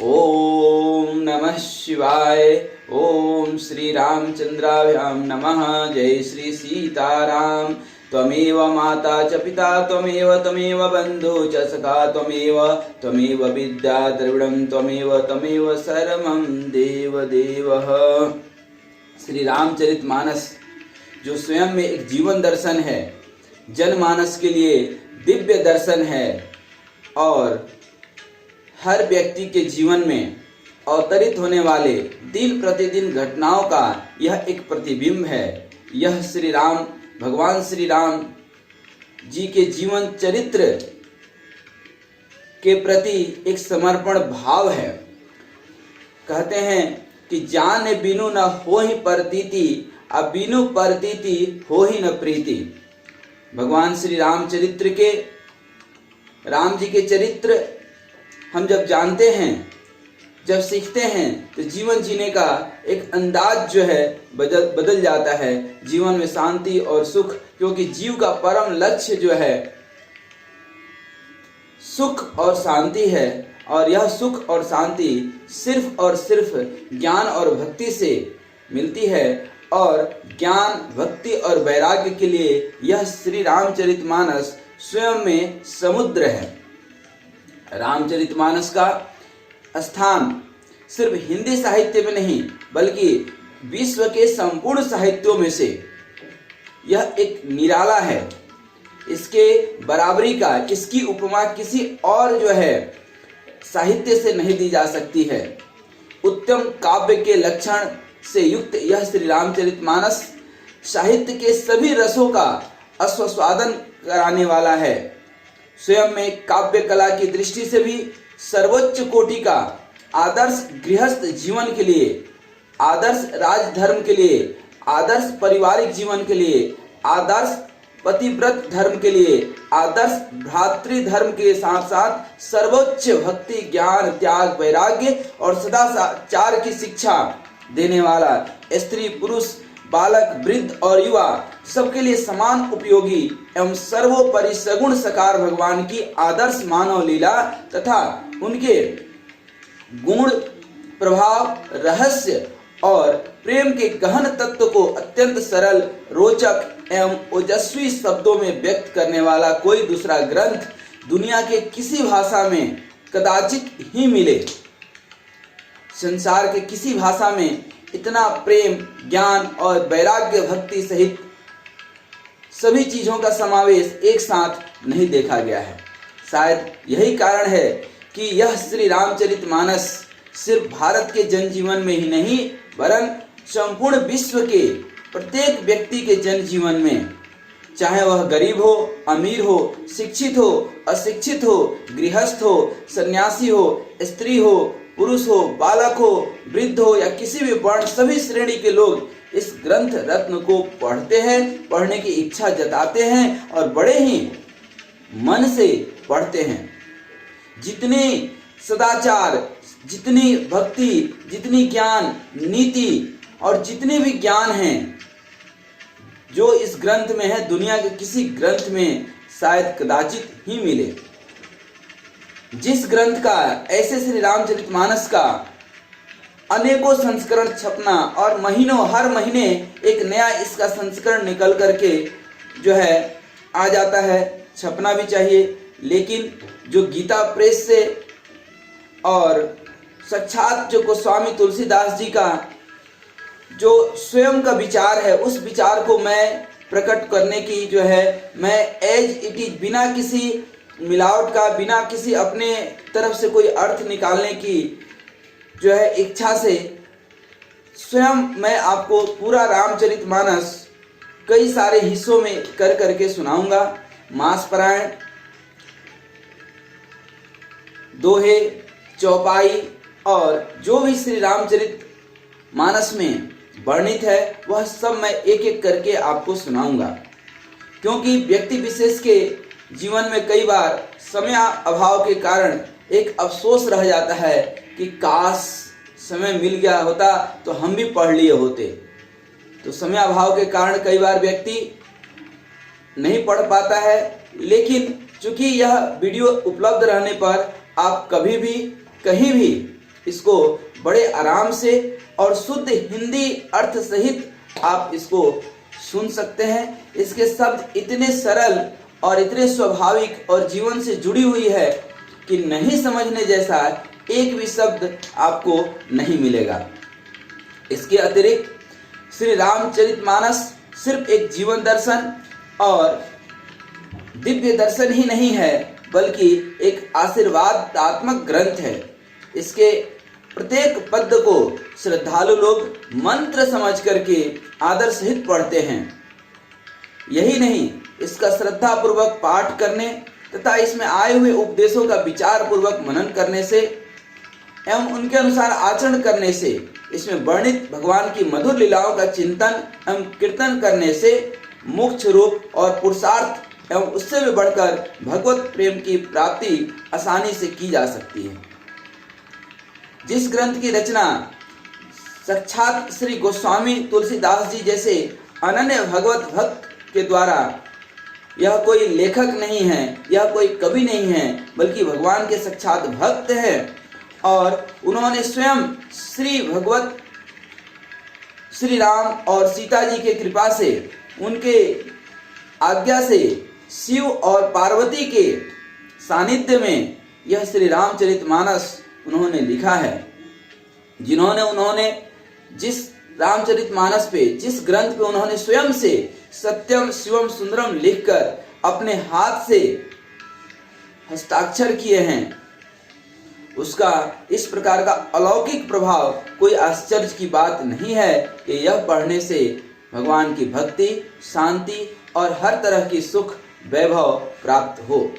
ओम नमः शिवाय। ओम श्री रामचंद्राभ्यां नमः। जय श्री सीताराम। त्वमेव माता च पिता त्वमेव बन्धु च सखा त्वमेव विद्या द्रविणं त्वमेव सर्वं देवदेवः। श्री रामचरितमानस जो स्वयं में एक जीवन दर्शन है, जनमानस के लिए दिव्य दर्शन है और हर व्यक्ति के जीवन में अवतरित होने वाले दिन प्रतिदिन घटनाओं का यह एक प्रतिबिंब है। यह श्री राम, भगवान श्री राम जी के जीवन चरित्र के प्रति एक समर्पण भाव है। कहते हैं कि जान बिनु न हो ही प्रतीति, अब बिनु प्रतीति हो ही न प्रीति। भगवान श्री रामचरित्र के, राम जी के चरित्र हम जब जानते हैं, जब सीखते हैं तो जीवन जीने का एक अंदाज जो है बदल जाता है। जीवन में शांति और सुख, क्योंकि जीव का परम लक्ष्य जो है सुख और शांति है, और यह सुख और शांति सिर्फ और सिर्फ ज्ञान और भक्ति से मिलती है। और ज्ञान, भक्ति और वैराग्य के लिए यह श्री रामचरितमानस स्वयं में समुद्र है। रामचरितमानस का स्थान सिर्फ हिंदी साहित्य में नहीं बल्कि विश्व के संपूर्ण साहित्यों में से यह एक निराला है। इसके बराबरी का, इसकी उपमा किसी और जो है साहित्य से नहीं दी जा सकती है। उत्तम काव्य के लक्षण से युक्त यह श्री रामचरितमानस साहित्य के सभी रसों का आस्वादन कराने वाला है। स्वयं में काव्य कला की दृष्टि से भी सर्वोच्च कोटि का आदर्श गृहस्थ जीवन के लिए, आदर्श राजधर्म के लिए, आदर्श पारिवारिक जीवन के लिए, आदर्श पतिव्रत धर्म के लिए, आदर्श भ्रातृ धर्म के साथ साथ सर्वोच्च भक्ति, ज्ञान, त्याग, वैराग्य और सदाचार की शिक्षा देने वाला, स्त्री, पुरुष, बालक, वृद्ध और युवा सबके लिए समान उपयोगी एवं सर्वोपरि सगुण सकार भगवान की आदर्श मानव लीला तथा उनके गुण, प्रभाव, रहस्य और प्रेम के गहन तत्व को अत्यंत सरल, रोचक एवं ओजस्वी शब्दों में व्यक्त करने वाला कोई दूसरा ग्रंथ दुनिया के किसी भाषा में कदाचित ही मिले। संसार के किसी भाषा में इतना प्रेम, ज्ञान और वैराग्य, भक्ति सहित सभी चीजों का समावेश एक साथ नहीं देखा गया है। शायद यही कारण है कि यह श्री रामचरितमानस सिर्फ भारत के जनजीवन में ही नहीं वरन संपूर्ण विश्व के प्रत्येक व्यक्ति के जनजीवन में, चाहे वह गरीब हो, अमीर हो, शिक्षित हो, अशिक्षित हो, गृहस्थ हो, सन्यासी हो, स्त्री हो, पुरुष हो, बालक हो, वृद्ध हो या किसी भी वर्ण, सभी श्रेणी के लोग इस ग्रंथ रत्न को पढ़ते हैं, पढ़ने की इच्छा जताते हैं और बड़े ही मन से पढ़ते हैं। जितने सदाचार, जितनी भक्ति, जितनी ज्ञान, नीति और जितने भी ज्ञान हैं जो इस ग्रंथ में है, दुनिया के किसी ग्रंथ में शायद कदाचित ही मिले। जिस ग्रंथ का, ऐसे श्री रामचरितमानस का अनेकों संस्करण छपना और महीनों, हर महीने एक नया इसका संस्करण निकल करके जो है आ जाता है, छपना भी चाहिए। लेकिन जो गीता प्रेस से और साक्षात जो गोस्वामी तुलसीदास जी का जो स्वयं का विचार है, उस विचार को मैं प्रकट करने की जो है, मैं एज इट इज, बिना किसी मिलावट का, बिना किसी अपने तरफ से कोई अर्थ निकालने की जो है इच्छा से स्वयं मैं आपको पूरा रामचरितमानस कई सारे हिस्सों में कर करके सुनाऊंगा। मास पारायण, दोहे, चौपाई और जो भी श्री रामचरितमानस में वर्णित है वह सब मैं एक एक करके आपको सुनाऊंगा। क्योंकि व्यक्ति विशेष के जीवन में कई बार समय अभाव के कारण एक अफसोस रह जाता है कि काश समय मिल गया होता तो हम भी पढ़ लिए होते। तो समय अभाव के कारण कई बार व्यक्ति नहीं पढ़ पाता है, लेकिन चूंकि यह वीडियो उपलब्ध रहने पर आप कभी भी कहीं भी इसको बड़े आराम से और शुद्ध हिंदी अर्थ सहित आप इसको सुन सकते हैं। इसके शब्द इतने सरल और इतने स्वाभाविक और जीवन से जुड़ी हुई है कि नहीं समझने जैसा एक भी शब्द आपको नहीं मिलेगा। इसके अतिरिक्त श्री रामचरितमानस सिर्फ एक जीवन दर्शन और दिव्य दर्शन ही नहीं है, बल्कि एक आशीर्वादात्मक ग्रंथ है। इसके प्रत्येक पद को श्रद्धालु लोग मंत्र समझ करके आदर सहित पढ़ते हैं। यही नहीं, इसका श्रद्धा पूर्वक पाठ करने तथा इसमें आए हुए उपदेशों का विचार पूर्वक मनन करने से एवं उनके अनुसार आचरण करने से, इसमें वर्णित भगवान की मधुर लीलाओं का चिंतन एवं कीर्तन करने से मोक्ष रूप और पुरुषार्थ एवं उससे भी बढ़कर भगवत प्रेम की प्राप्ति आसानी से की जा सकती है। जिस ग्रंथ की रचना साक्षात श्री गोस्वामी तुलसीदास जी जैसे अनन्य भगवत भक्त के द्वारा, यह कोई लेखक नहीं है, यह कोई कवि नहीं है, बल्कि भगवान के साक्षात भक्त हैं और उन्होंने स्वयं श्री राम और सीता जी के कृपा से, उनके आज्ञा से शिव और पार्वती के सानिध्य में यह श्री रामचरितमानस उन्होंने लिखा है। उन्होंने जिस रामचरितमानस पे, जिस ग्रंथ पे उन्होंने स्वयं से सत्यम शिवम सुंदरम लिखकर अपने हाथ से हस्ताक्षर किए हैं, उसका इस प्रकार का अलौकिक प्रभाव कोई आश्चर्य की बात नहीं है कि यह पढ़ने से भगवान की भक्ति, शांति और हर तरह की सुख वैभव प्राप्त हो।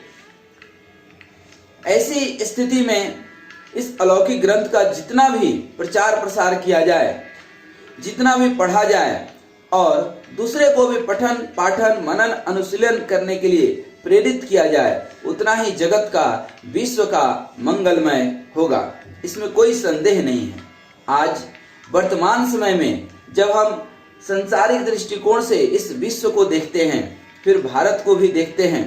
ऐसी स्थिति में इस अलौकिक ग्रंथ का जितना भी प्रचार प्रसार किया जाए, जितना भी पढ़ा जाए और दूसरे को भी पठन पाठन मनन अनुशीलन करने के लिए प्रेरित किया जाए, उतना ही जगत का, विश्व का मंगलमय होगा। इसमें कोई संदेह नहीं है। आज वर्तमान समय में जब हम संसारिक दृष्टिकोण से इस विश्व को देखते हैं, फिर भारत को भी देखते हैं,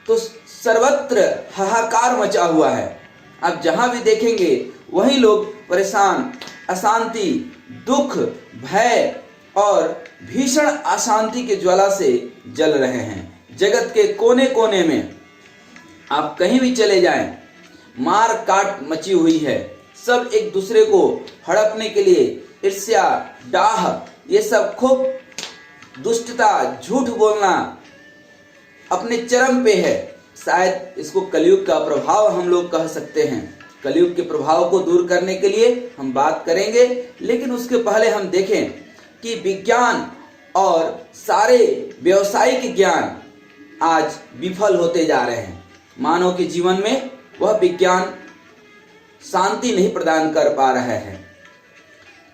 तो सर्वत्र हाहाकार मचा हुआ है। आप जहां भी देखेंगे वही लोग परेशान, अशांति, दुख, भय और भीषण अशांति के ज्वाला से जल रहे हैं। जगत के कोने कोने में आप कहीं भी चले जाएं, मार काट मची हुई है। सब एक दूसरे को हड़पने के लिए ईर्ष्या, डाह, ये सब खूब दुष्टता, झूठ बोलना अपने चरम पे है। शायद इसको कलयुग का प्रभाव हम लोग कह सकते हैं। कलयुग के प्रभाव को दूर करने के लिए हम बात करेंगे, लेकिन उसके पहले हम देखें कि विज्ञान और सारे व्यावसायिक ज्ञान आज विफल होते जा रहे हैं। मानव के जीवन में वह विज्ञान शांति नहीं प्रदान कर पा रहा है।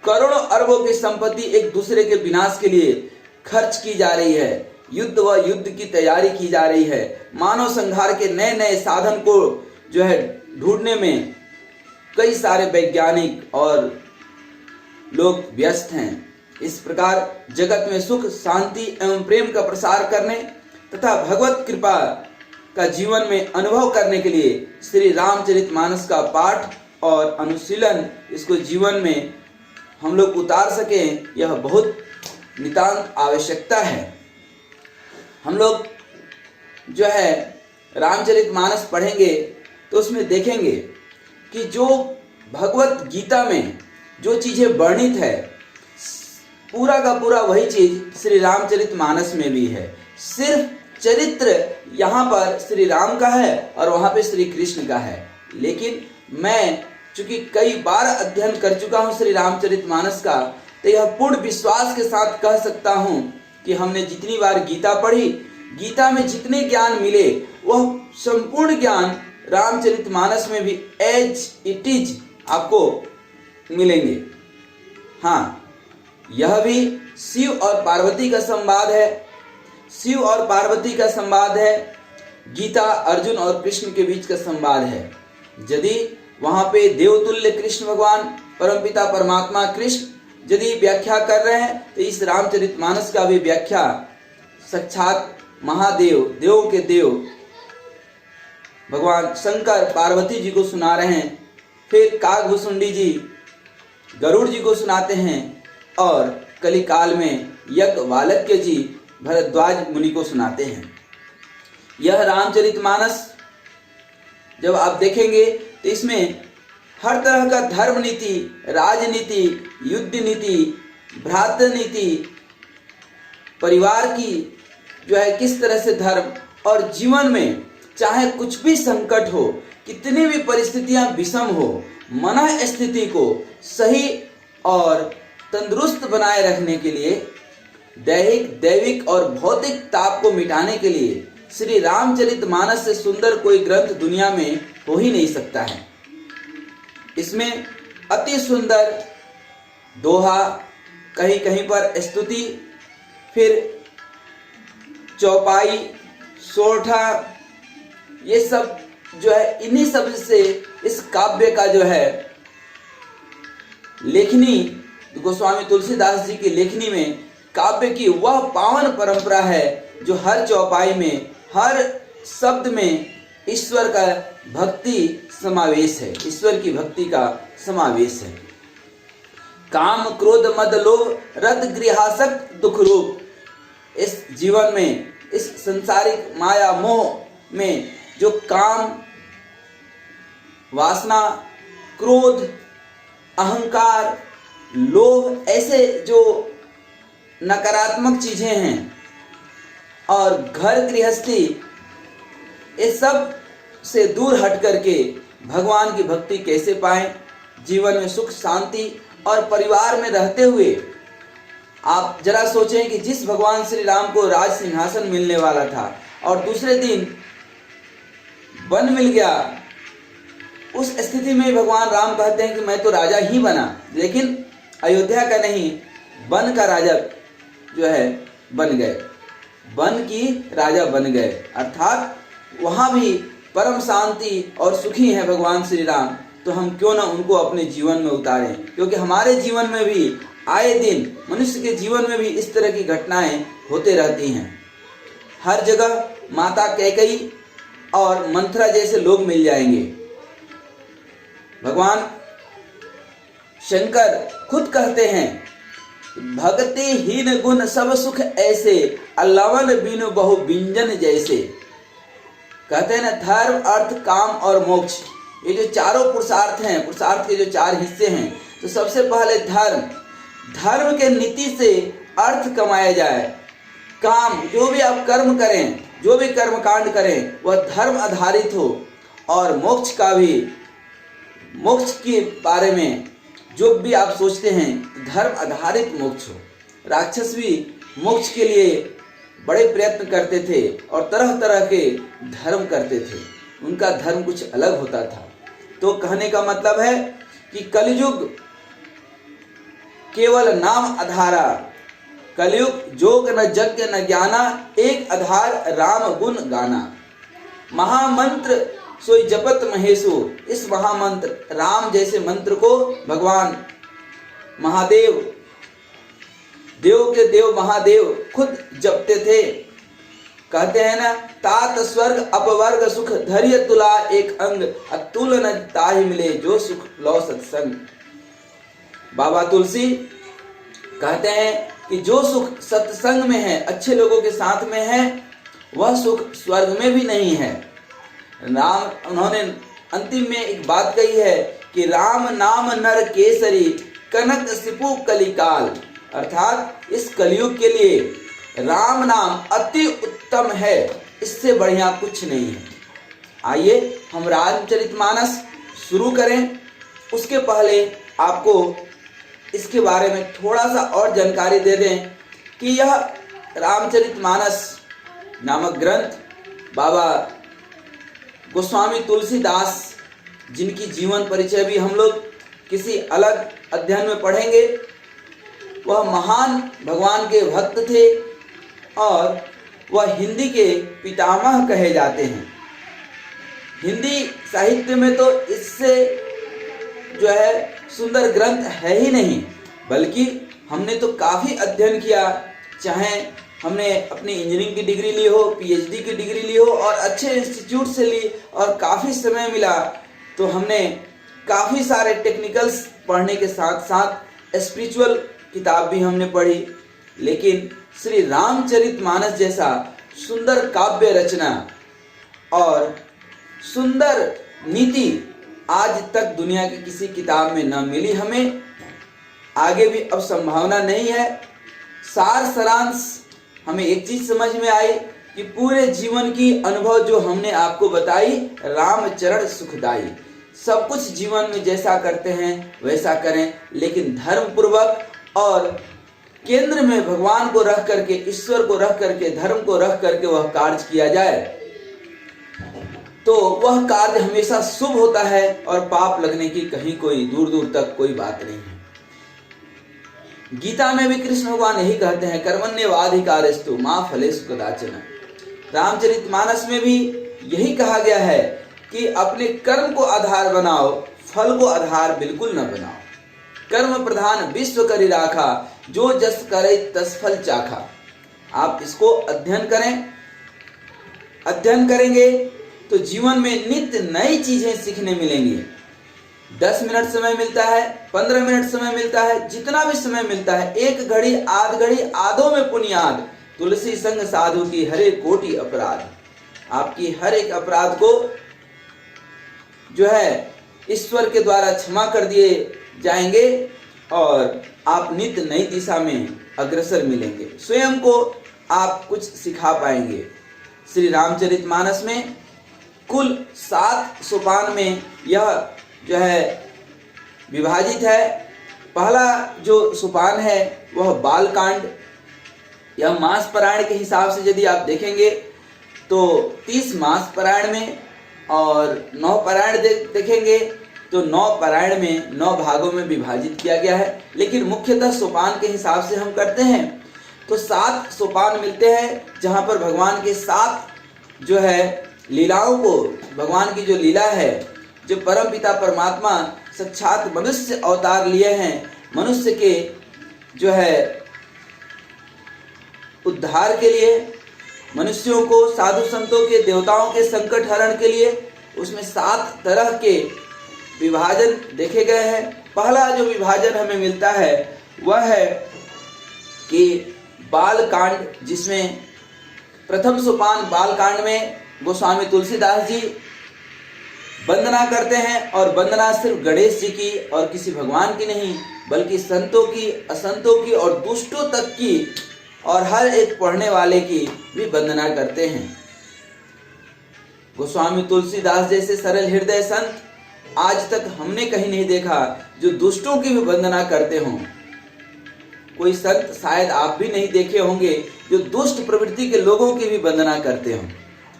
करोड़ों अरबों की संपत्ति एक दूसरे के विनाश के लिए खर्च की जा रही है। युद्ध व युद्ध की तैयारी की जा रही है। मानव संहार के नए नए साधन को ढूंढने में कई सारे वैज्ञानिक और लोग व्यस्त हैं। इस प्रकार जगत में सुख, शांति एवं प्रेम का प्रसार करने तथा भगवत कृपा का जीवन में अनुभव करने के लिए श्री रामचरितमानस का पाठ और अनुशीलन, इसको जीवन में हम लोग उतार सकें, यह बहुत नितांत आवश्यकता है। हम लोग रामचरितमानस पढ़ेंगे तो उसमें देखेंगे कि जो भगवत गीता में जो चीजें वर्णित है, पूरा का पूरा वही चीज श्री रामचरितमानस में भी है। सिर्फ चरित्र यहाँ पर श्री राम का है और वहाँ पे श्री कृष्ण का है। लेकिन मैं चूंकि कई बार अध्ययन कर चुका हूँ श्री रामचरितमानस का, तो यह पूर्ण विश्वास के साथ कह सकता हूँ कि हमने जितनी बार गीता पढ़ी, गीता में जितने ज्ञान मिले, वह संपूर्ण ज्ञान रामचरितमानस में भी एज इट इज आपको मिलेंगे। हाँ, यह भी शिव और पार्वती का संवाद है। शिव और पार्वती का संवाद है। गीता अर्जुन और कृष्ण के बीच का संवाद है। यदि वहां पे देवतुल्य कृष्ण भगवान, परमपिता परमात्मा कृष्ण यदि व्याख्या कर रहे हैं, तो इस रामचरितमानस का भी व्याख्या साक्षात महादेव, देव के देव भगवान शंकर पार्वती जी को सुना रहे हैं। फिर काकभुसुंडी जी गरुड़ जी को सुनाते हैं और कलिकाल में याज्ञवल्क्य जी भरद्वाज मुनि को सुनाते हैं। यह रामचरितमानस जब आप देखेंगे तो इसमें हर तरह का धर्म नीति, राजनीति, युद्ध नीति, भ्रातृ नीति, परिवार की जो है किस तरह से धर्म, और जीवन में चाहे कुछ भी संकट हो, कितनी भी परिस्थितियां विषम हो, मन स्थिति को सही और तंदुरुस्त बनाए रखने के लिए, दैविक और भौतिक ताप को मिटाने के लिए श्री रामचरितमानस से सुंदर कोई ग्रंथ दुनिया में हो ही नहीं सकता है। इसमें अति सुंदर दोहा, कहीं कहीं पर स्तुति, फिर चौपाई, सोरठा, ये सब जो है इन्हीं सब से इस काव्य का जो है लेखनी, गोस्वामी तुलसीदास जी की लेखनी में काव्य की वह पावन परंपरा है जो हर चौपाई में, हर शब्द में ईश्वर का भक्ति समावेश है, ईश्वर की भक्ति का समावेश है। काम क्रोध मद लोभ रत गृहासक्त दुख रूप, इस जीवन में, इस संसारिक माया मोह में जो काम, वासना, क्रोध, अहंकार, लोभ, ऐसे जो नकारात्मक चीजें हैं, और घर गृहस्थी, इस सब से दूर हट करके भगवान की भक्ति कैसे पाएं, जीवन में सुख शांति और परिवार में रहते हुए। आप जरा सोचें कि जिस भगवान श्री राम को राज सिंहासन मिलने वाला था और दूसरे दिन वन मिल गया, उस स्थिति में भगवान राम कहते हैं कि मैं तो राजा ही बना, लेकिन अयोध्या का नहीं, वन का राजा जो है बन गए, वन की राजा बन गए। अर्थात वहाँ भी परम शांति और सुखी हैं भगवान श्री राम, तो हम क्यों ना उनको अपने जीवन में उतारें, क्योंकि हमारे जीवन में भी आए दिन, मनुष्य के जीवन में भी इस तरह की घटनाएं होते रहती हैं। हर जगह माता कैकेयी और मंथरा जैसे लोग मिल जाएंगे। भगवान शंकर खुद कहते हैं, भक्ति हीन गुण सब सुख ऐसे, अल्लावन बिनु बहु बिंजन जैसे। कहते हैं ना, धर्म अर्थ काम और मोक्ष, ये जो चारों पुरुषार्थ हैं, पुरुषार्थ के जो चार हिस्से हैं, तो सबसे पहले धर्म के नीति से अर्थ कमाया जाए। काम, जो भी आप कर्म करें, जो भी कर्म कांड करें, वह धर्म आधारित हो, और मोक्ष का भी, मोक्ष के बारे में जो भी आप सोचते हैं, धर्म आधारित मोक्ष हो। राक्षस भी मोक्ष के लिए बड़े प्रयत्न करते थे और तरह तरह के धर्म करते थे, उनका धर्म कुछ अलग होता था। तो कहने का मतलब है कि कलयुग केवल नाम आधारा, कलयुग जोग न यज्ञ न ज्ञाना, एक आधार राम गुण गाना। महामंत्र सोई जपत महेशु, इस महामंत्र राम जैसे मंत्र को भगवान महादेव, देव के देव महादेव खुद जपते थे। कहते हैं ना, तात स्वर्ग अपवर्ग सुख धैर्य तुला एक अंग, अतुलन ताहि मिले जो सुख लो सत्संग। बाबा तुलसी कहते हैं कि जो सुख सत्संग में है, अच्छे लोगों के साथ में है, वह सुख स्वर्ग में भी नहीं है। राम, उन्होंने अंतिम में एक बात कही है कि राम नाम नर केसरी, कनक सिपु कलिकाल। अर्थात इस कलयुग के लिए राम नाम अति उत्तम है, इससे बढ़िया कुछ नहीं है। आइए हम रामचरितमानस शुरू करें। उसके पहले आपको इसके बारे में थोड़ा सा और जानकारी दे दें कि यह रामचरितमानस नामक ग्रंथ बाबा गोस्वामी तुलसीदास, जिनकी जीवन परिचय भी हम लोग किसी अलग अध्ययन में पढ़ेंगे, वह महान भगवान के भक्त थे और वह हिंदी के पितामह कहे जाते हैं। हिंदी साहित्य में तो इससे जो है सुंदर ग्रंथ है ही नहीं, बल्कि हमने तो काफ़ी अध्ययन किया, चाहे हमने अपनी इंजीनियरिंग की डिग्री ली हो, पीएचडी की डिग्री ली हो और अच्छे इंस्टीट्यूट से ली और काफ़ी समय मिला, तो हमने काफ़ी सारे टेक्निकल्स पढ़ने के साथ साथ स्पिरिचुअल किताब भी हमने पढ़ी, लेकिन श्री रामचरितमानस जैसा सुंदर काव्य रचना और सुंदर नीति आज तक दुनिया की किसी किताब में न मिली हमें, आगे भी अब संभावना नहीं है। सार सारांश हमें एक चीज समझ में आई कि पूरे जीवन की अनुभव जो हमने आपको बताई, रामचरण सुखदाई। सब कुछ जीवन में जैसा करते हैं वैसा करें, लेकिन धर्म पूर्वक और केंद्र में भगवान को रख करके, ईश्वर को रख करके, धर्म को रख करके वह कार्य किया जाए तो वह कार्य हमेशा शुभ होता है और पाप लगने की कहीं कोई दूर दूर तक कोई बात नहीं है। गीता में भी कृष्ण भगवान यही कहते हैं, कर्मण्येवाधिकारस्तु मा फलेषु कदाचन। रामचरितमानस में भी यही कहा गया है कि अपने कर्म को आधार बनाओ, फल को आधार बिल्कुल न बनाओ। कर्म प्रधान विश्व करि राखा, जो जस करे तस फल चाखा। आप इसको अध्ययन करें, अध्ययन करेंगे तो जीवन में नित्य नई चीजें सीखने मिलेंगी। 10 मिनट समय मिलता है, 15 मिनट समय मिलता है, जितना भी समय मिलता है, एक घड़ी आध घड़ी आधों में पुनियाद, तुलसी संग साधु की हरे कोटि अपराध। आपकी हर एक अपराध को जो है ईश्वर के द्वारा क्षमा कर दिए जाएंगे और आप नित्य नई दिशा में अग्रसर मिलेंगे, स्वयं को आप कुछ सिखा पाएंगे। श्री रामचरितमानस में कुल 7 सोपान में यह जो है विभाजित है। पहला जो सोपान है वह बालकांड। यह मास पारायण के हिसाब से यदि आप देखेंगे तो 30 मास पारायण में और 9 पारायण देखेंगे तो 9 पारायण में 9 भागों में विभाजित किया गया है। लेकिन मुख्यतः सोपान के हिसाब से हम करते हैं तो 7 सोपान मिलते हैं, जहां पर भगवान के 7 जो है लीलाओं को, भगवान की जो लीला है, जो परम पिता परमात्मा साक्षात मनुष्य अवतार लिए हैं, मनुष्य के जो है उद्धार के लिए, मनुष्यों को, साधु संतों के, देवताओं के संकट हरण के लिए, उसमें 7 तरह के विभाजन देखे गए हैं। पहला जो विभाजन हमें मिलता है वह है कि बालकांड, जिसमें प्रथम सोपान बालकांड में गोस्वामी तुलसीदास जी वंदना करते हैं, और वंदना सिर्फ गणेश जी की और किसी भगवान की नहीं, बल्कि संतों की, असंतों की और दुष्टों तक की और हर एक पढ़ने वाले की भी वंदना करते हैं। गोस्वामी तुलसीदास जैसे सरल हृदय संत आज तक हमने कहीं नहीं देखा जो दुष्टों की भी वंदना करते हों। कोई संत शायद आप भी नहीं देखे होंगे जो दुष्ट प्रवृत्ति के लोगों की भी वंदना करते हों।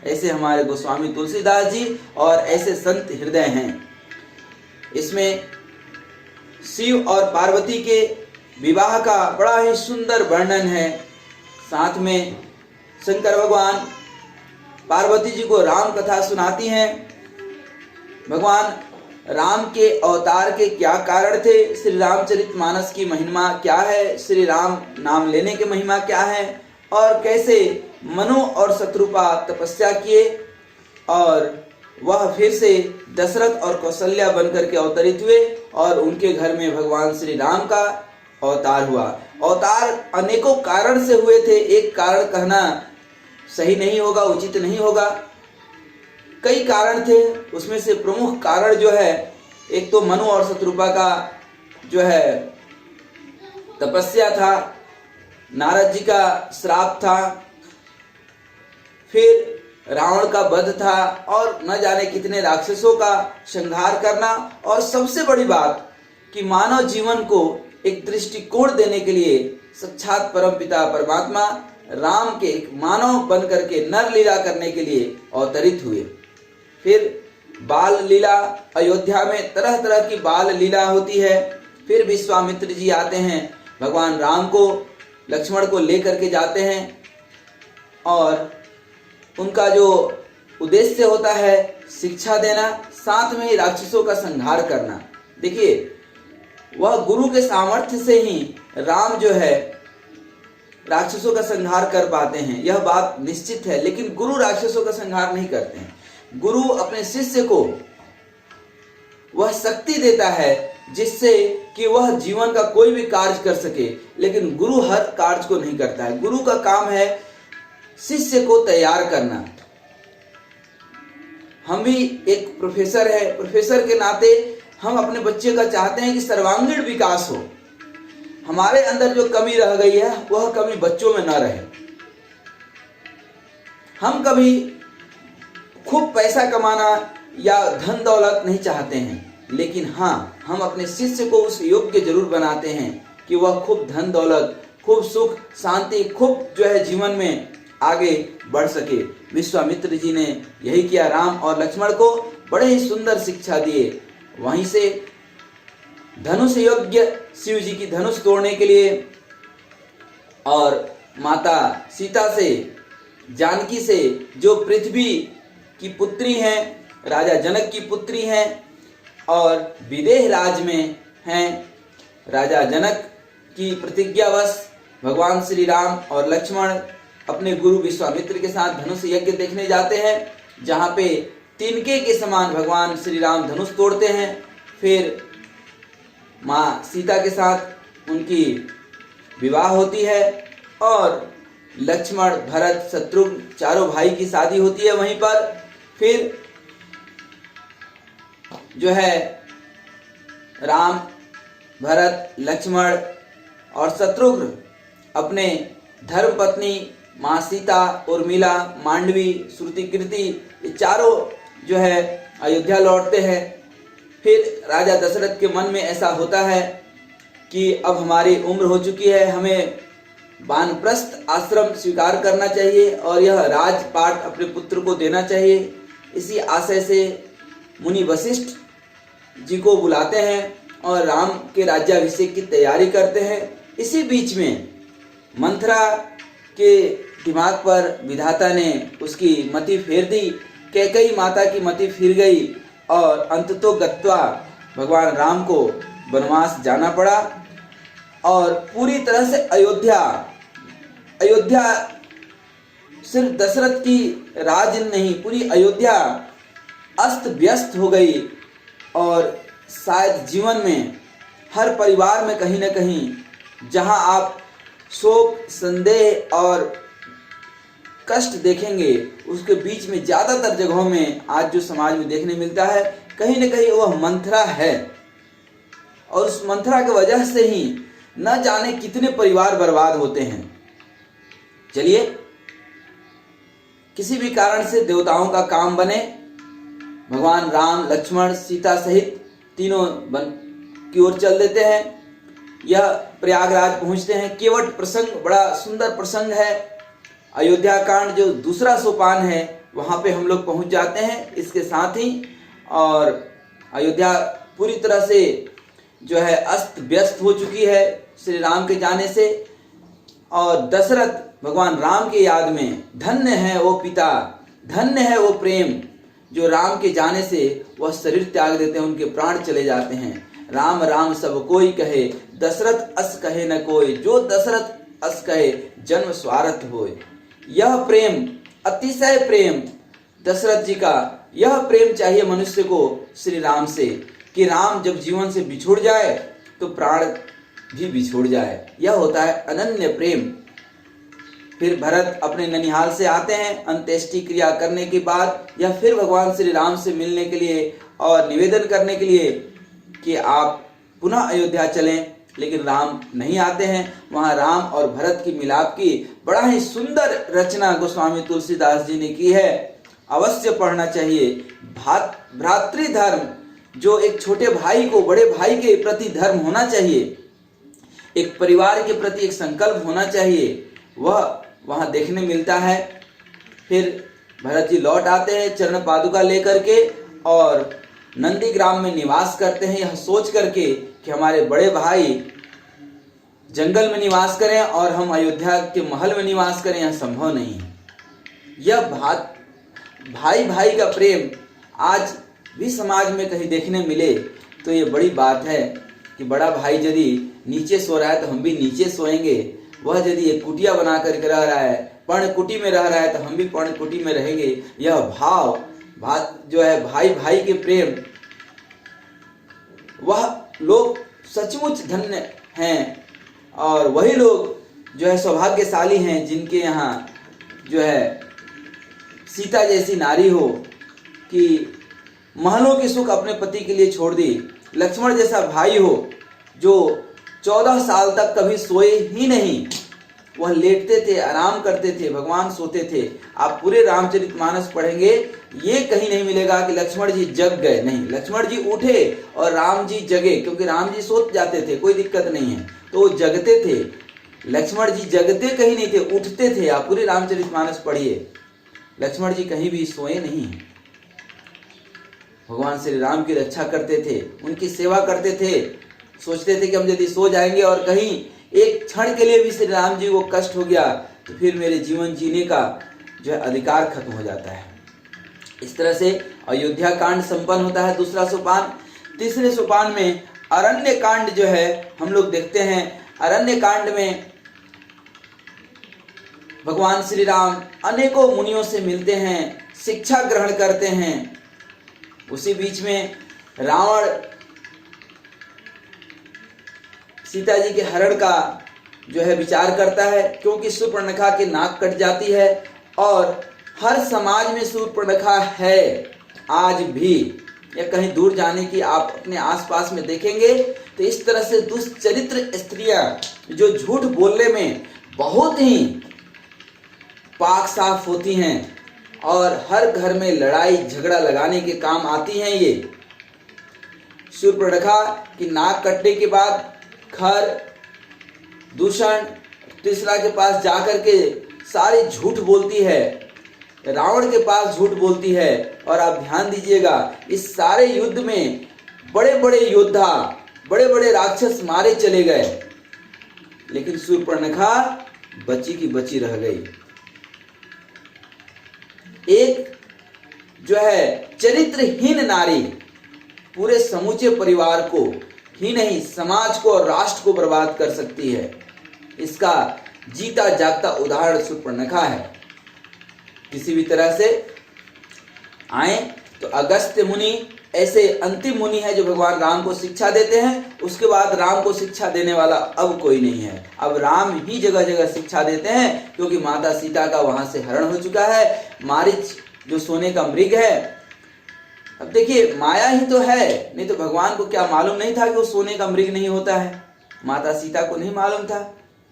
ऐसे हमारे गोस्वामी तुलसीदास जी और ऐसे संत हृदय हैं। इसमें शिव और पार्वती के विवाह का बड़ा ही सुंदर वर्णन है। साथ में शंकर भगवान पार्वती जी को राम कथा सुनाती हैं। भगवान राम के अवतार के क्या कारण थे, श्री रामचरितमानस की महिमा क्या है, श्री राम नाम लेने की महिमा क्या है, और कैसे मनु और शत्रुपा तपस्या किए और वह फिर से दशरथ और कौशल्या बनकर के अवतरित हुए और उनके घर में भगवान श्री राम का अवतार हुआ। अवतार अनेकों कारण से हुए थे, एक कारण कहना सही नहीं होगा, उचित नहीं होगा। कई कारण थे, उसमें से प्रमुख कारण जो है, एक तो मनु और शत्रुपा का जो है तपस्या था, नारद जी का श्राप था, फिर रावण का वध था और न जाने कितने राक्षसों का संहार करना, और सबसे बड़ी बात कि मानव जीवन को एक दृष्टिकोण देने के लिए साक्षात परमपिता परमात्मा राम के एक मानव बन करके नर लीला करने के लिए अवतरित हुए। फिर बाल लीला, अयोध्या में तरह तरह की बाल लीला होती है। फिर विश्वामित्र जी आते हैं, भगवान राम को, लक्ष्मण को लेकर के जाते हैं और उनका जो उद्देश्य होता है शिक्षा देना, साथ में ही राक्षसों का संहार करना। देखिए, वह गुरु के सामर्थ्य से ही राम जो है राक्षसों का संहार कर पाते हैं, यह बात निश्चित है। लेकिन गुरु राक्षसों का संहार नहीं करते हैं। गुरु अपने शिष्य को वह शक्ति देता है जिससे कि वह जीवन का कोई भी कार्य कर सके, लेकिन गुरु हर कार्य को नहीं करता है। गुरु का काम है शिष्य को तैयार करना। हम भी एक प्रोफेसर है, प्रोफेसर के नाते हम अपने बच्चे का चाहते हैं कि सर्वांगीण विकास हो। हमारे अंदर जो कमी रह गई है वह कमी बच्चों में न रहे। हम कभी खूब पैसा कमाना या धन दौलत नहीं चाहते हैं, लेकिन हाँ, हम अपने शिष्य को उस योग्य जरूर बनाते हैं कि वह खूब धन दौलत, खूब सुख शांति, खूब जीवन में आगे बढ़ सके। विश्वामित्र जी ने यही किया। राम और लक्ष्मण को बड़े ही सुंदर शिक्षा दिए। वहीं से धनुष योग्य शिव जी की धनुष तोड़ने के लिए और माता सीता से, जानकी से, जो पृथ्वी की पुत्री हैं, राजा जनक की पुत्री हैं और विदेह राज में हैं, राजा जनक की प्रतिज्ञावश भगवान श्री राम और लक्ष्मण अपने गुरु विश्वामित्र के साथ धनुष यज्ञ देखने जाते हैं, जहाँ पे तिनके के समान भगवान श्री राम धनुष तोड़ते हैं। फिर माँ सीता के साथ उनकी विवाह होती है और लक्ष्मण, भरत, शत्रुघ्न चारों भाई की शादी होती है वहीं पर। फिर राम, भरत, लक्ष्मण और शत्रुघ्न अपने धर्म पत्नी माँ सीता, उर्मिला, मांडवी, श्रुति कीर्ति, ये चारों अयोध्या लौटते हैं। फिर राजा दशरथ के मन में ऐसा होता है कि अब हमारी उम्र हो चुकी है, हमें वानप्रस्थ आश्रम स्वीकार करना चाहिए और यह राजपाट अपने पुत्र को देना चाहिए। इसी आशय से मुनि वशिष्ठ जी को बुलाते हैं और राम के राज्याभिषेक की तैयारी करते हैं। इसी बीच में मंथरा के दिमाग पर विधाता ने उसकी मति फेर दी। कैकेयी माता की मति फिर गई और अंततो गत्वा भगवान राम को वनवास जाना पड़ा और पूरी तरह से अयोध्या सिर्फ दशरथ की राज नहीं, पूरी अयोध्या अस्त व्यस्त हो गई और शायद जीवन में हर परिवार में कहीं न कहीं जहां आप शोक, संदेह और कष्ट देखेंगे, उसके बीच में ज़्यादातर जगहों में आज जो समाज में देखने मिलता है, कहीं न कहीं वह मंथरा है। और उस मंथरा की वजह से ही न जाने कितने परिवार बर्बाद होते हैं। चलिए, किसी भी कारण से देवताओं का काम बने, भगवान राम, लक्ष्मण, सीता सहित तीनों वन की ओर चल देते हैं। यह प्रयागराज पहुंचते हैं। केवट प्रसंग बड़ा सुंदर प्रसंग है। अयोध्या कांड जो दूसरा सोपान है, वहां पे हम लोग पहुंच जाते हैं इसके साथ ही। और अयोध्या पूरी तरह से अस्त व्यस्त हो चुकी है श्री राम के जाने से। और दशरथ भगवान राम के याद में, धन्य है वो पिता, धन्य है वो प्रेम जो राम के जाने से वह शरीर त्याग देते हैं, उनके प्राण चले जाते हैं। राम राम सब कोई कहे, दशरथ अस कहे न कोई, जो दशरथ अस कहे जन्म स्वार्थ होय। यह प्रेम, अतिशय प्रेम दशरथ जी का, यह प्रेम चाहिए मनुष्य को श्री राम से कि राम जब जीवन से बिछुड़ जाए तो प्राण भी बिछुड़ जाए। यह होता है अनन्य प्रेम। फिर भरत अपने ननिहाल से आते हैं अंत्येष्टि क्रिया करने के बाद, या फिर भगवान श्री राम से मिलने के लिए और निवेदन करने के लिए कि आप पुनः अयोध्या चलें, लेकिन राम नहीं आते हैं। वहाँ राम और भरत की मिलाप की बड़ा ही सुंदर रचना गोस्वामी तुलसीदास जी ने की है, अवश्य पढ़ना चाहिए। भ्रातृधर्म, जो एक छोटे भाई को बड़े भाई के प्रति धर्म होना चाहिए, एक परिवार के प्रति एक संकल्प होना चाहिए, वह वहाँ देखने मिलता है। फिर भरत जी लौट आते हैं चरण पादुका लेकर के और नंदीग्राम में निवास करते हैं, यह सोच करके कि हमारे बड़े भाई जंगल में निवास करें और हम अयोध्या के महल में निवास करें, यह संभव नहीं है। यह भाई भाई का प्रेम आज भी समाज में कहीं देखने मिले तो ये बड़ी बात है कि बड़ा भाई यदि नीचे सो रहा है तो हम भी नीचे सोएंगे, वह यदि एक कुटिया बना करके रह रहा है, पर्णकुटी में रह रहा है, तो हम भी पर्णकुटी में रहेंगे। यह भाव जो है भाई भाई के प्रेम वह लोग सचमुच धन्य हैं और वही लोग जो है सौभाग्यशाली हैं जिनके यहाँ जो है सीता जैसी नारी हो कि महलों की सुख अपने पति के लिए छोड़ दी, लक्ष्मण जैसा भाई हो जो 14 साल तक कभी सोए ही नहीं, वह लेटते थे, आराम करते थे, भगवान सोते थे। आप पूरे रामचरितमानस पढ़ेंगे, ये कहीं नहीं मिलेगा कि लक्ष्मण जी जग गए, नहीं, लक्ष्मण जी उठे और राम जी जगे, क्योंकि राम जी सो जाते थे, कोई दिक्कत नहीं है, तो वो जगते थे। लक्ष्मण जी जगते कहीं नहीं थे, उठते थे। आप पूरे रामचरितमानस पढ़िए, लक्ष्मण जी कहीं भी सोए नहीं हैं। भगवान श्री राम की रक्षा करते थे, उनकी सेवा करते थे, सोचते थे कि हम यदि सो जाएंगे और कहीं एक क्षण के लिए भी श्री राम जी को कष्ट हो गया तो फिर मेरे जीवन जीने का जो है अधिकार खत्म हो जाता है। इस तरह से अयोध्या कांड संपन्न होता है, दूसरा सोपान। तीसरे सोपान में अरण्य कांड जो है हम लोग देखते हैं। अरण्य कांड में भगवान श्री राम अनेकों मुनियों से मिलते हैं, शिक्षा ग्रहण करते हैं। उसी बीच में रावण सीता जी के हरण का जो है विचार करता है, क्योंकि शूर्पणखा की नाक कट जाती है और हर समाज में शूर्पणखा है आज भी, या कहीं दूर जाने की आप अपने आसपास में देखेंगे तो इस तरह से दुष्चरित्र स्त्रियां जो झूठ बोलने में बहुत ही पाक साफ होती हैं और हर घर में लड़ाई झगड़ा लगाने के काम आती हैं। ये शूर्पणखा की नाक कटने के बाद खर, दूषण, तीसरा के पास जाकर के सारी झूठ बोलती है, रावण के पास झूठ बोलती है। और आप ध्यान दीजिएगा, इस सारे युद्ध में बड़े बड़े योद्धा, बड़े बड़े राक्षस मारे चले गए, लेकिन शूर्पणखा बची की बची रह गई। एक जो है चरित्रहीन नारी पूरे समूचे परिवार को ही नहीं, समाज को और राष्ट्र को बर्बाद कर सकती है। इसका जीता जागता उदाहरण शूर्पणखा है। किसी भी तरह से आए तो अगस्त्य मुनि ऐसे अंतिम मुनि है जो भगवान राम को शिक्षा देते हैं। उसके बाद राम को शिक्षा देने वाला अब कोई नहीं है, अब राम ही जगह जगह शिक्षा देते हैं, क्योंकि माता सीता का वहां से हरण हो चुका है। मारीच जो सोने का मृग है, अब देखिए माया ही तो है, नहीं तो भगवान को क्या मालूम नहीं था कि वो सोने का मृग नहीं होता है? माता सीता को नहीं मालूम था,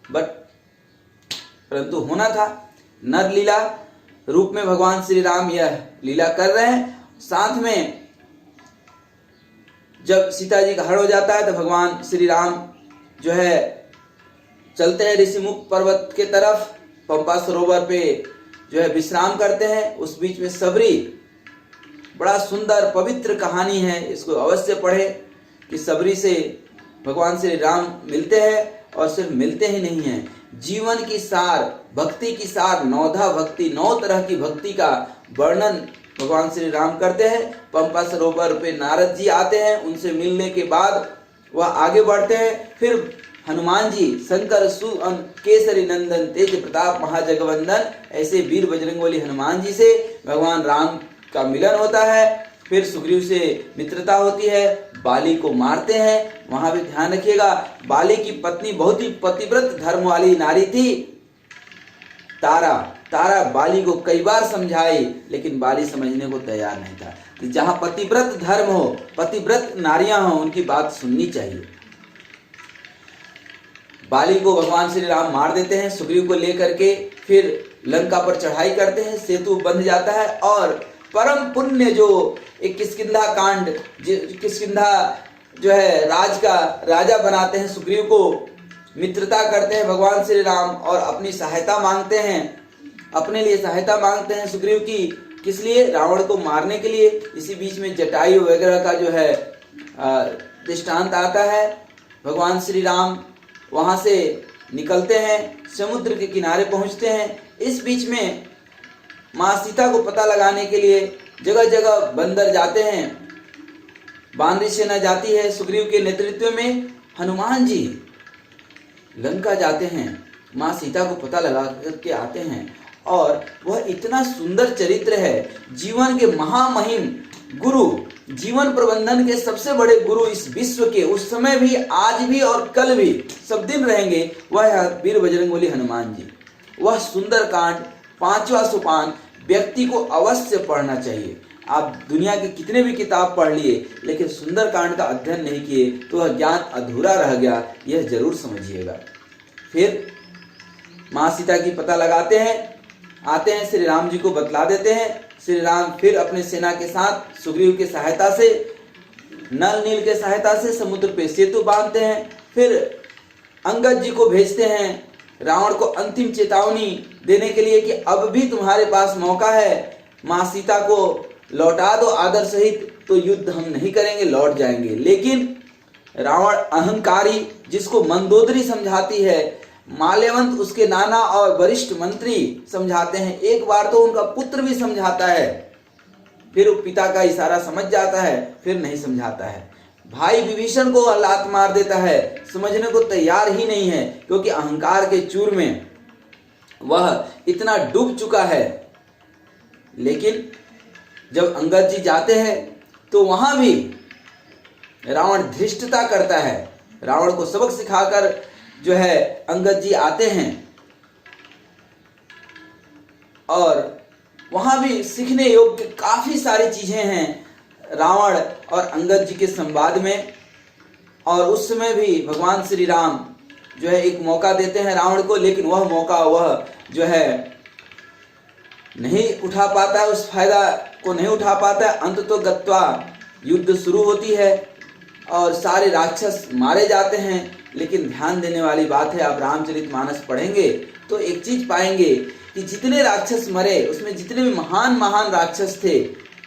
परंतु होना था। नर लीला रूप में भगवान श्री राम यह लीला कर रहे हैं। साथ में जब सीता जी का हरण हो जाता है तो भगवान श्री राम जो है चलते हैं ऋषिमुख पर्वत के तरफ, पंपा सरोवर पे जो है विश्राम करते हैं। उस बीच में सबरी, बड़ा सुंदर पवित्र कहानी है, इसको अवश्य पढ़े कि सबरी से भगवान श्री राम मिलते हैं और सिर्फ मिलते ही नहीं हैं, जीवन की सार, भक्ति की सार, नौधा भक्ति, 9 तरह की भक्ति का वर्णन भगवान श्री राम करते हैं। पंपा सरोवर पे नारद जी आते हैं, उनसे मिलने के बाद वह आगे बढ़ते हैं। फिर हनुमान जी, शंकर सुवन केसरी नंदन तेज प्रताप महाजगवंदन, ऐसे वीर बजरंगबली हनुमान जी से भगवान राम का मिलन होता है। फिर सुग्रीव से मित्रता होती है, बाली को मारते हैं। वहां भी ध्यान रखिएगा, बाली की पत्नी बहुत ही पतिव्रत धर्म वाली नारी थी, तारा। तारा बाली को कई बार समझाई, लेकिन बाली समझने को तैयार नहीं था। तो जहां पतिव्रत धर्म हो, पतिव्रत नारियां हो, उनकी बात सुननी चाहिए। बाली को भगवान श्री राम मार देते हैं, सुग्रीव को लेकर के फिर लंका पर चढ़ाई करते हैं, सेतु बंध जाता है और परम पुण्य जो एक किष्किंधा कांड, किष्किंधा जो है राज का राजा बनाते हैं, सुग्रीव को मित्रता करते हैं भगवान श्री राम और अपनी सहायता मांगते हैं, अपने लिए सहायता मांगते हैं सुग्रीव की। किस लिए? रावण को मारने के लिए। इसी बीच में जटायु वगैरह का जो है दृष्टांत आता है। भगवान श्री राम वहां से निकलते हैं, समुद्र के किनारे पहुंचते हैं। इस बीच में माँ सीता को पता लगाने के लिए जगह जगह बंदर जाते हैं, वानरी सेना जाती है। सुग्रीव के नेतृत्व में हनुमान जी लंका जाते हैं, माँ सीता को पता लगा करके आते हैं। और वह इतना सुंदर चरित्र है, जीवन के महामहिम गुरु, जीवन प्रबंधन के सबसे बड़े गुरु इस विश्व के उस समय भी, आज भी और कल भी सब दिन रहेंगे, वह है वीर बजरंगबली हनुमान जी। वह सुंदरकांड 5वां सोपान व्यक्ति को अवश्य पढ़ना चाहिए। आप दुनिया के कितने भी किताब पढ़ लिए लेकिन सुंदरकांड का अध्ययन नहीं किए तो वह ज्ञान अधूरा रह गया, यह जरूर समझिएगा। फिर माँ सीता की पता लगाते हैं, आते हैं, श्री राम जी को बतला देते हैं। श्री राम फिर अपने सेना के साथ सुग्रीव की सहायता से, नल नील के सहायता से समुद्र पे सेतु बांधते हैं। फिर अंगद जी को भेजते हैं रावण को अंतिम चेतावनी देने के लिए कि अब भी तुम्हारे पास मौका है, माँ सीता को लौटा दो आदर सहित, तो युद्ध हम नहीं करेंगे, लौट जाएंगे। लेकिन रावण अहंकारी, जिसको मंदोदरी समझाती है, माल्यवंत उसके नाना और वरिष्ठ मंत्री समझाते हैं, एक बार तो उनका पुत्र भी समझाता है, फिर पिता का इशारा समझ जाता है, फिर नहीं समझाता है। भाई विभीषण को लात मार देता है, समझने को तैयार ही नहीं है, क्योंकि अहंकार के चूर में वह इतना डूब चुका है। लेकिन जब अंगद जी जाते हैं तो वहां भी रावण धृष्टता करता है। रावण को सबक सिखाकर जो है अंगद जी आते हैं और वहां भी सीखने योग्य काफी सारी चीजें हैं रावण और अंगद जी के संवाद में। और उस समय भी भगवान श्री राम जो है एक मौका देते हैं रावण को, लेकिन वह मौका वह जो है नहीं उठा पाता है, उस फायदा को नहीं उठा पाता है। अंत तो गत्वा युद्ध शुरू होती है और सारे राक्षस मारे जाते हैं। लेकिन ध्यान देने वाली बात है, आप रामचरितमानस पढ़ेंगे तो एक चीज पाएंगे कि जितने राक्षस मरे उसमें जितने भी महान महान राक्षस थे,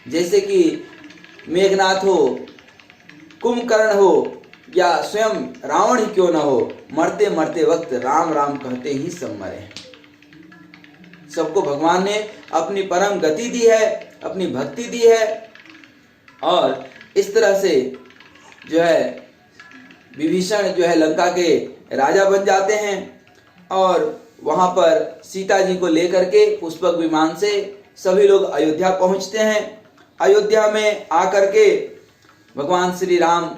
जैसे कि मेघनाथ हो, कुंभकर्ण हो या स्वयं रावण ही क्यों न हो, मरते मरते वक्त राम राम कहते ही सब मरे। सबको भगवान ने अपनी परम गति दी है, अपनी भक्ति दी है और इस तरह से जो है विभीषण जो है लंका के राजा बन जाते हैं। और वहां पर सीता जी को लेकर के पुष्पक विमान से सभी लोग अयोध्या पहुंचते हैं। अयोध्या में आकर के भगवान श्री राम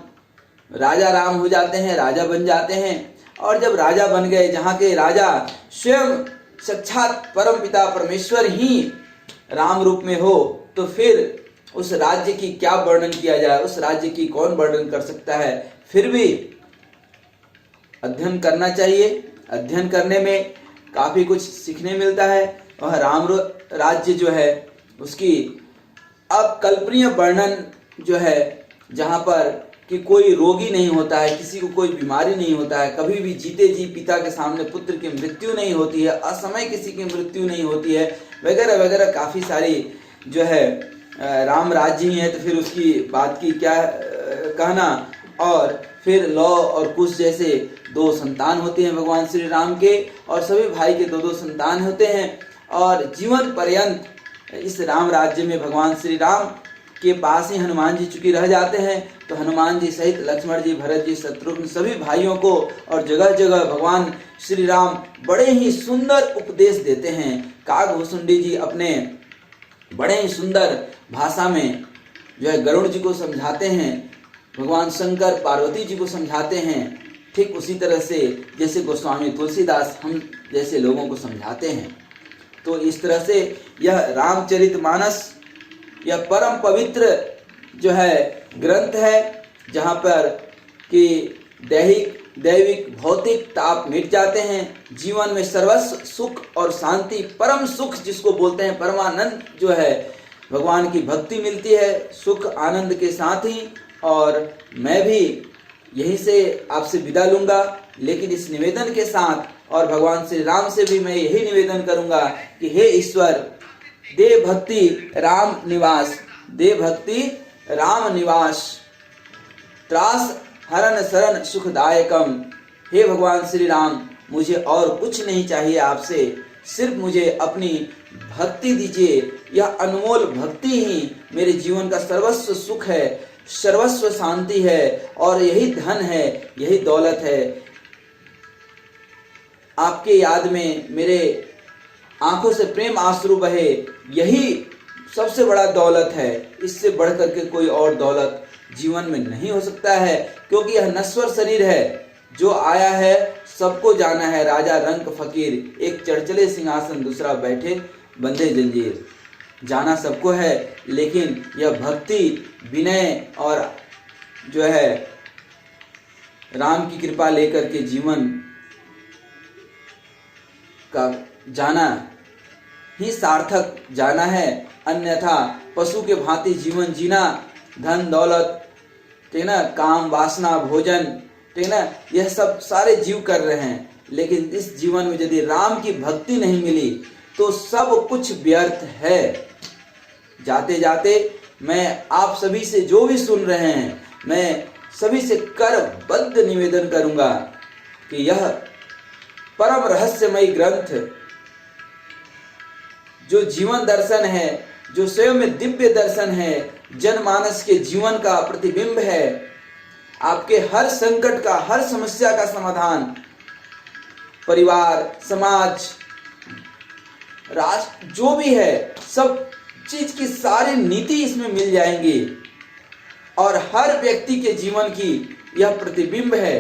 राजा राम हो जाते हैं, राजा बन जाते हैं। और जब राजा बन गए, जहाँ के राजा स्वयं साक्षात परम पिता परमेश्वर ही राम रूप में हो, तो फिर उस राज्य की क्या वर्णन किया जाए, उस राज्य की कौन वर्णन कर सकता है। फिर भी अध्ययन करना चाहिए, अध्ययन करने में काफी कुछ सीखने मिलता है। वह राम राज्य जो है उसकी अकल्पनीय वर्णन जो है, जहाँ पर कि कोई रोगी नहीं होता है, किसी को कोई बीमारी नहीं होता है, कभी भी जीते जी पिता के सामने पुत्र की मृत्यु नहीं होती है, असमय किसी की मृत्यु नहीं होती है, वगैरह वगैरह काफ़ी सारी जो है राम राज्य ही है, तो फिर उसकी बात की क्या कहना। और फिर लौ और कुश जैसे दो संतान होते हैं भगवान श्री राम के, और सभी भाई के दो दो संतान होते हैं। और जीवन पर्यंत इस राम राज्य में भगवान श्री राम के पास ही हनुमान जी चूंकि रह जाते हैं, तो हनुमान जी सहित लक्ष्मण जी, भरत जी, शत्रुघ्न सभी भाइयों को और जगह जगह भगवान श्री राम बड़े ही सुंदर उपदेश देते हैं। काकभूषुंडी जी अपने बड़े ही सुंदर भाषा में जो है गरुड़ जी को समझाते हैं, भगवान शंकर पार्वती जी को समझाते हैं। ठीक उसी तरह से जैसे गोस्वामी तुलसीदास हम जैसे लोगों को समझाते हैं। तो इस तरह से यह रामचरितमानस यह परम पवित्र जो है ग्रंथ है, जहाँ पर कि दैविक भौतिक ताप मिट जाते हैं, जीवन में सर्वस्व सुख और शांति, परम सुख जिसको बोलते हैं परमानंद जो है, भगवान की भक्ति मिलती है सुख आनंद के साथ ही। और मैं भी यहीं से आपसे विदा लूँगा, लेकिन इस निवेदन के साथ और भगवान श्री राम से भी मैं यही निवेदन करूँगा कि हे ईश्वर, दे भक्ति राम निवास, दे भक्ति राम निवास, त्रास हरण शरण सुखदायकम। हे भगवान श्री राम, मुझे और कुछ नहीं चाहिए आपसे, सिर्फ मुझे अपनी भक्ति दीजिए। यह अनमोल भक्ति ही मेरे जीवन का सर्वस्व सुख है, सर्वस्व शांति है, और यही धन है, यही दौलत है। आपके याद में मेरे आंखों से प्रेम आंसू बहे, यही सबसे बड़ा दौलत है। इससे बढ़कर के कोई और दौलत जीवन में नहीं हो सकता है, क्योंकि यह नश्वर शरीर है। जो आया है सबको जाना है, राजा रंक फकीर, एक चढ़चले सिंहासन दूसरा बैठे बंधे जंजीर। जाना सबको है, लेकिन यह भक्ति, विनय और जो है राम की कृपा लेकर के जीवन का जाना ही सार्थक जाना है। अन्यथा पशु के भांति जीवन जीना, धन दौलत, ठीक ना, काम वासना भोजन, ठीक ना, यह सब सारे जीव कर रहे हैं, लेकिन इस जीवन में यदि राम की भक्ति नहीं मिली तो सब कुछ व्यर्थ है। जाते जाते मैं आप सभी से, जो भी सुन रहे हैं, मैं सभी से करबद्ध निवेदन करूंगा कि यह परम रहस्यमयी ग्रंथ, जो जीवन दर्शन है, जो स्वयं में दिव्य दर्शन है, जनमानस के जीवन का प्रतिबिंब है, आपके हर संकट का, हर समस्या का समाधान, परिवार, समाज, राष्ट्र, जो भी है, सब चीज की सारी नीति इसमें मिल जाएंगी और हर व्यक्ति के जीवन की यह प्रतिबिंब है।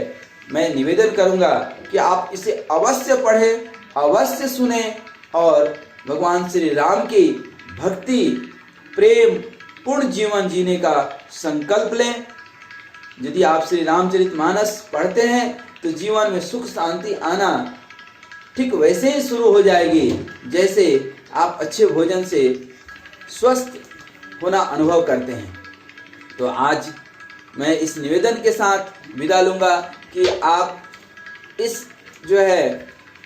मैं निवेदन करूंगा कि आप इसे अवश्य पढ़ें, अवश्य सुने और भगवान श्री राम की भक्ति, प्रेम पूर्ण जीवन जीने का संकल्प लें। यदि आप श्री रामचरितमानस पढ़ते हैं तो जीवन में सुख शांति आना ठीक वैसे ही शुरू हो जाएगी जैसे आप अच्छे भोजन से स्वस्थ होना अनुभव करते हैं। तो आज मैं इस निवेदन के साथ विदा लूँगा कि आप इस जो है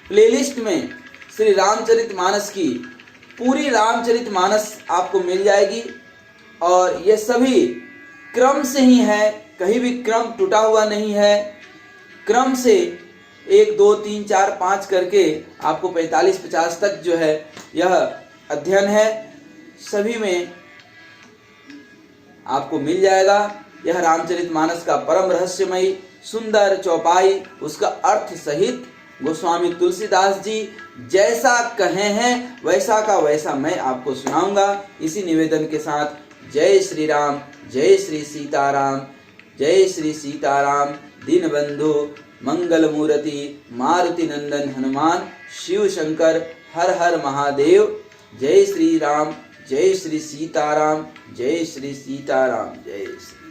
प्लेलिस्ट में श्री रामचरितमानस की पूरी रामचरितमानस आपको मिल जाएगी और ये सभी क्रम से ही है, कहीं भी क्रम टूटा हुआ नहीं है। क्रम से 1 2 3 4 5 करके आपको 45-50 तक जो है यह अध्ययन है, सभी में आपको मिल जाएगा। यह रामचरितमानस का परम रहस्यमयी सुंदर चौपाई, उसका अर्थ सहित गोस्वामी तुलसीदास जी जैसा कहे हैं वैसा का वैसा मैं आपको सुनाऊंगा। इसी निवेदन के साथ जय श्री राम, जय श्री सीताराम, जय श्री सीताराम। दीनबंधु मंगल मूर्ति मारुति नंदन हनुमान, शिव शंकर हर हर महादेव। जय श्री राम, जय श्री सीताराम, जय श्री सीताराम, जय श्री